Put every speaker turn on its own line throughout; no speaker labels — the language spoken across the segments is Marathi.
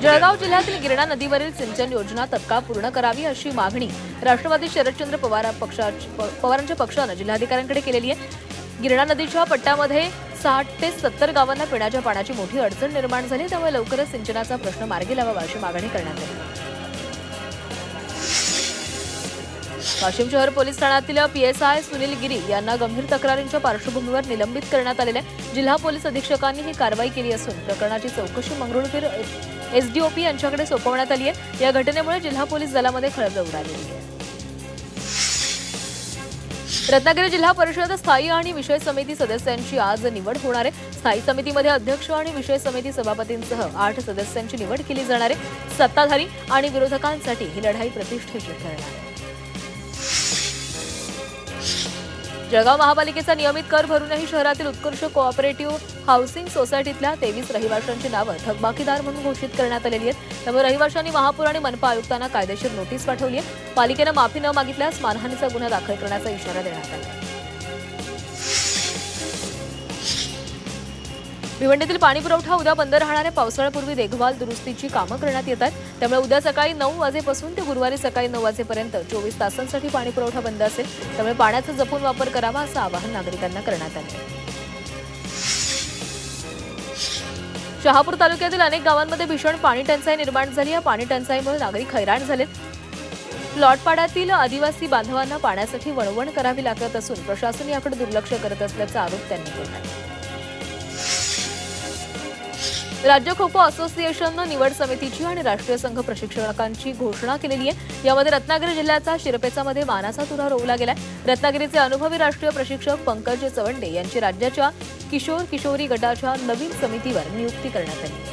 जळगाव जिल्ह्यातील गिरणा नदीवरील सिंचन योजना तत्काळ पूर्ण करावी अशी मागणी राष्ट्रवादी शरदचंद्र पवारांच्या पक्षानं जिल्हाधिकाऱ्यांकडे केलेली आहे। गिरणा नदीच्या पट्ट्यामध्ये 60 ते 70 गावांना पिण्याच्या पाण्याची मोठी अडचण निर्माण झाली, त्यामुळे लवकरच सिंचनाचा प्रश्न मार्गी लावावा अशी मागणी करण्यात आली। वाशिम शहर पोलीस ठाण्यातील पीएसआय सुनील गिरी यांना गंभीर तक्रारींच्या पार्श्वभूमीवर निलंबित करण्यात आलेले आहे। जिल्हा पोलीस अधीक्षकांनी ही कारवाई केली असून प्रकरणाची चौकशी मंगरुळपीर एसडीओपी यांच्याकडे सोपवण्यात आली आहे। या घटनेमुळे जिल्हा पोलीस दलामध्ये खळबळ उडालेली आहे। रत्नागिरी जिल्हा परिषद स्थायी आणि विषय समिती सदस्यांची आज निवड होणार आहे। स्थायी समितीमध्ये अध्यक्ष आणि विषय समिती सभापतींसह 8 सदस्यांची निवड केली जाणार आहे। सत्ताधारी आणि विरोधकांसाठी ही लढाई प्रतिष्ठेची ठरणार आहे। जळगाव महापालिकेचा नियमित कर भरूनही शहरातील उत्कर्ष कोऑपरेटिव्ह हाऊसिंग सोसायटीतल्या 23 रहिवाशांची नावं थकबाकीदार म्हणून घोषित करण्यात आलेली आहेत। त्यामुळे रहिवाशांनी महापौर आणि मनपा आयुक्तांना कायदेशीर नोटीस पाठवली आहे। पालिकेनं माफी न मागितल्यास मानहानीचा गुन्हा दाखल करण्याचा इशारा देण्यात आला। भिवंडीतील पाणी पुरवठा उद्या बंद राहणाऱ्या पावसाळ्यापूर्वी देखभाल दुरुस्तीची कामं करण्यात येत आहेत। त्यामुळे उद्या सकाळी 9 वाजेपासून ते गुरुवारी सकाळी 9 वाजेपर्यंत 24 तासांसाठी पाणी पुरवठा बंद असेल। त्यामुळे पाण्याचा जपून वापर करावा असं आवाहन नागरिकांना करण्यात आलं। शहापूर तालुक्यातील अनेक गावांमध्ये भीषण पाणी टंचाई निर्माण झाली। या पाणी टंचाईमुळे नागरिक हैराण झालेत। प्लॉटपाड्यातील आदिवासी बांधवांना पाण्यासाठी वणवण करावी लागत असून प्रशासन याकडे दुर्लक्ष करत असल्याचा आरोप त्यांनी केला। राज्य खो खो असोसिएशननं निवड समितीची आणि राष्ट्रीय संघ प्रशिक्षकांची घोषणा केलेली आहे। यामध्ये रत्नागिरी जिल्ह्याचा शिरपेचामध्ये मानाचा तुरा रोवला गेलाय। रत्नागिरीचे अनुभवी राष्ट्रीय प्रशिक्षक पंकज चवंडे यांची राज्याच्या किशोर किशोरी गटाच्या नवीन समितीवर नियुक्ती करण्यात आली।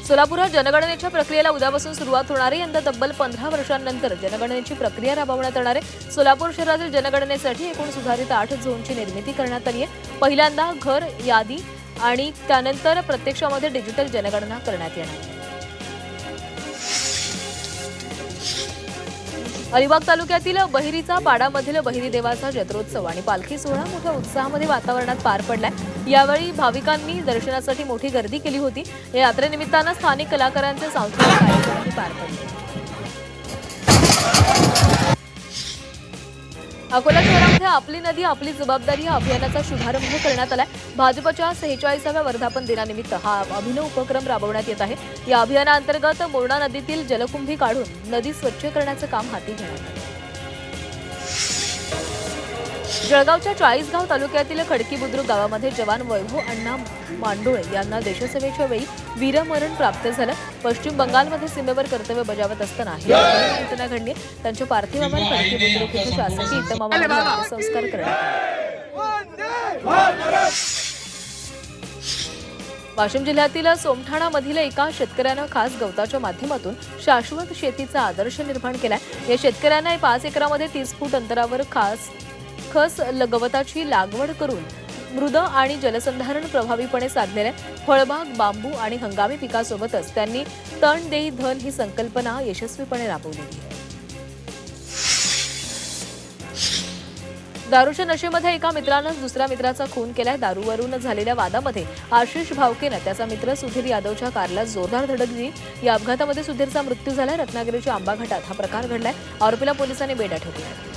सोलापुरात जनगणनेच्या प्रक्रियेला उद्यापासून सुरुवात होणार आहे। यंदा तब्बल 15 वर्षांनंतर जनगणनेची प्रक्रिया राबवण्यात येणार आहे। सोलापूर शहरातील जनगणनेसाठी एकूण सुधारित 8 झोनची निर्मिती करण्यात आली आहे। पहिल्यांदा घर यादी आणि त्यानंतर प्रत्यक्षामध्ये डिजिटल जनगणना करण्यात येणार आहे। अलिबाग तालुक्यातील बहिरीचा पाडामधील बहिरी देवाचा जत्रोत्सव आणि पालखी सोहळा मोठ्या उत्साहामध्ये वातावरणात पार पडलाय। यावेळी भाविकांनी दर्शनासाठी मोठी गर्दी केली होती। या यात्रेनिमित्तानं स्थानिक कलाकारांचे सांस्कृतिक कार्यक्रमही पार पडले। अकोला शहरामध्ये आपली नदी आपली जबाबदारी या अभियानाचा शुभारंभ करण्यात आलाय। भाजपच्या 46व्या वर्धापन दिनानिमित्त हा अभिनव उपक्रम राबवण्यात येत आहे। या अभियानाअंतर्गत मोरणा नदीतील जलकुंभी काढून नदी स्वच्छ करण्याचं काम हाती घेण्यात आलं। जळगावच्या 40गाव तालुक्यातील खडकी बुद्रुक गावामध्ये जवान वैभव अण्णा मांडोळे यांना देशसेवेच्या वेळी वीरमरण प्राप्त झालं। पश्चिम बंगालमध्ये सीमेवर कर्तव्य बजावत असताना ही घटना घडली। त्यांच्या पार्थिवावर खडकी बुद्रुक येथे शासकीय इतमामामध्ये अंत्यसंस्कार करण्यात आले। वाशिम जिल्ह्यातील सोमठाणामधील एका शेतकऱ्यानं खास गवताच्या माध्यमातून शाश्वत शेतीचा आदर्श निर्माण केलाय। या शेतकऱ्यानं 5 एकरामध्ये 30 फूट अंतरावर खस गवताची लागवड करून मृद आणि जलसंधारण प्रभावीपणे साधलेल्या फळबाग, बांबू आणि हंगामी पिकासोबतच त्यांनी तण देई धन ही संकल्पना यशस्वीपणे राबवलेली आहे। दारूच्या नशेमध्ये एका मित्रानं दुसऱ्या मित्राचा खून केलाय। दारूवरून झालेल्या वादामध्ये आशिष भावकेनं त्याचा मित्र सुधीर यादवच्या कारला जोरदार धडक दिली। या अपघातामध्ये सुधीरचा मृत्यू झालाय। रत्नागिरीच्या आंबा घाटात हा प्रकार घडलाय। आरोपीला पोलिसांनी बेड्या ठोकल्या।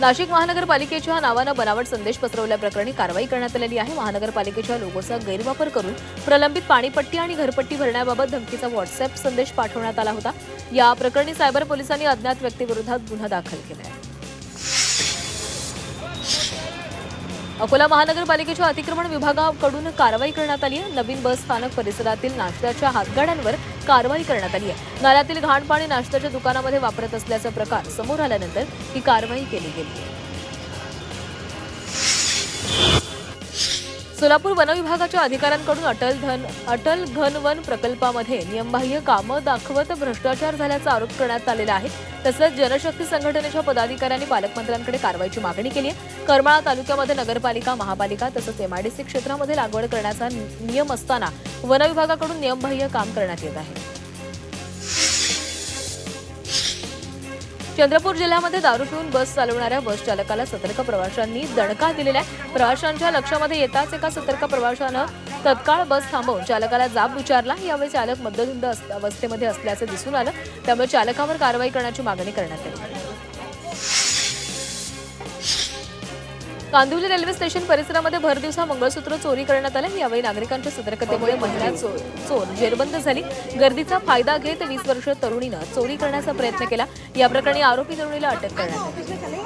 नाशिक महानगरपालिकेच्या नावानं बनावट संदेश पसरवल्याप्रकरणी कारवाई करण्यात आलेली आहे। महानगरपालिकेच्या लोगोचा गैरवापर करून प्रलंबित पाणीपट्टी आणि घरपट्टी भरण्याबाबत धमकीचा व्हॉट्सअॅप संदेश पाठवण्यात आला होता। या प्रकरणी सायबर पोलिसांनी अज्ञात व्यक्तीविरोधात गुन्हा दाखल केला आहे। अकोला महानगरपालिकेच्या अतिक्रमण विभागाकडून कारवाई करण्यात आली आहे। नवीन बस स्थानक परिसरातील नाश्त्याच्या हातगाड्यांवर कारवाई करण्यात आली आहे। नाल्यातील घाण पाणी नाश्त्याच्या दुकानामध्ये वापरत असल्याचा प्रकार समोर आल्यानंतर ही कारवाई केली गेली आहे। सोलापूर वन विभागाच्या अधिकाऱ्यांकडून अटल घन वन प्रकल्पामध्ये नियमबाह्य कामं दाखवत भ्रष्टाचार झाल्याचा आरोप करण्यात आलेला आहे। तसंच जनशक्ती संघटनेच्या पदाधिकाऱ्यांनी पालकमंत्र्यांकडे कारवाईची मागणी केली आहे। करमाळा तालुक्यामध्ये नगरपालिका, महापालिका तसंच एमआयडीसी क्षेत्रामध्ये लागवड करण्याचा नियम असताना वन विभागाकडून नियमबाह्य काम करण्यात येत आहे। चंद्रपूर जिल्ह्यामध्ये दारू पिऊन बस चालवणाऱ्या बस चालकाला सतर्क प्रवाशांनी दणका दिलेला आहे. प्रवाशांच्या लक्षामध्ये येताच एका सतर्क प्रवाशानं तत्काळ बस थांबवून चालकाला जाब विचारला. यावेळी चालक मद्यधुंद अवस्थेमध्ये असल्याचं दिसून आलं. त्यामुळे चालकावर कारवाई करण्याची मागणी करण्यात आली. कांदिवली रेल्वे स्टेशन परिसरामध्ये भर दिवसा मंगळसूत्र चोरी करण्यात आले. यावेळी नागरिकांच्या सतर्कतेमुळे महिला चोर जेरबंद झाली. गर्दीचा फायदा घेत 20 वर्षीय तरुणीनं चोरी करण्याचा प्रयत्न केला. या प्रकरणी आरोपी तरुणीला अटक करण्यात आली.